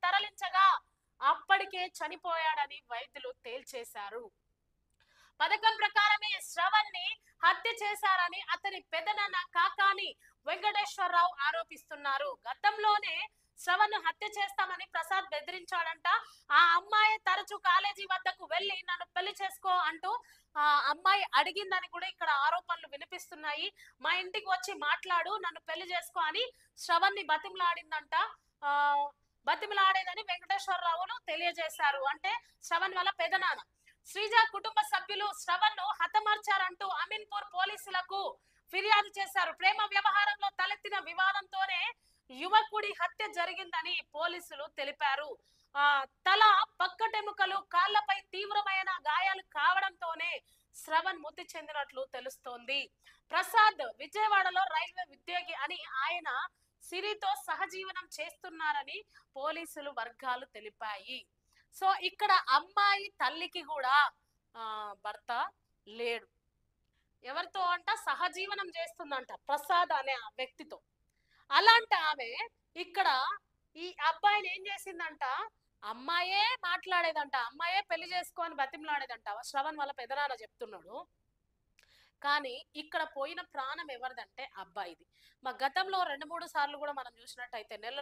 తరలించగా అప్పటికే చనిపోయాడని వైద్యులు తేల్చేశారు. పథకం ప్రకారమే శ్రవణ్ ని హత్య చేశారని అతని పెదనాన్న కాకాని వెంకటేశ్వరరావు ఆరోపిస్తున్నారు. గతంలోనే శ్రవణ్ హత్య చేస్తామని ప్రసాద్ బెదిరించాడంట. ఆ అమ్మాయి తరచూ కాలేజీ వద్దకు వెళ్లి నన్ను పెళ్లి చేసుకో అంటూ ఆ అమ్మాయి అడిగిందని కూడా ఇక్కడ ఆరోపణలు వినిపిస్తున్నాయి. మా ఇంటికి వచ్చి మాట్లాడు, నన్ను పెళ్లి చేసుకో అని శ్రవణ్ ని బతిమలాడిందంట. ఆ బతిమలాడేదని వెంకటేశ్వరరావును తెలియజేశారు. అంటే శ్రవణ్ వల్ల పెదనాన్న. శ్రీజ కుటుంబ సభ్యులు శ్రవణ్ ను హతమార్చారంటూ అమీన్పూర్ పోలీసులకు ఫిర్యాదు చేశారు. ప్రేమ వ్యవహారంలో తలెత్తిన వివాదంతోనే యువకుడి హత్య జరిగిందని పోలీసులు తెలిపారు. తల, పక్కటెముకలు, కాళ్లపై తీవ్రమైన గాయాలు కావడంతోనే శ్రవణ్ మృతి చెందినట్లు తెలుస్తోంది. ప్రసాద్ విజయవాడలో రైల్వే ఉద్యోగి అని, ఆయన సిరితో సహజీవనం చేస్తున్నారని పోలీసులు వర్గాలు తెలిపాయి. సో ఇక్కడ అమ్మాయి తల్లికి కూడా భర్త లేడు. ఎవరితో అంట సహజీవనం చేస్తుందంట, ప్రసాద్ అనే ఆ వ్యక్తితో. అలాంటి ఆమె ఇక్కడ ఈ అబ్బాయిని ఏం చేసిందంట, అమ్మాయే మాట్లాడేదంట, అమ్మాయే పెళ్లి చేసుకొని బతిమలాడేదంట. శ్రవణ్ వాళ్ళ పెదనాన్న చెప్తున్నాడు. కానీ ఇక్కడ పోయిన ప్రాణం ఎవరిదంటే అబ్బాయిది. మా గతంలో 2-3 సార్లు కూడా మనం చూసినట్టయితే నెల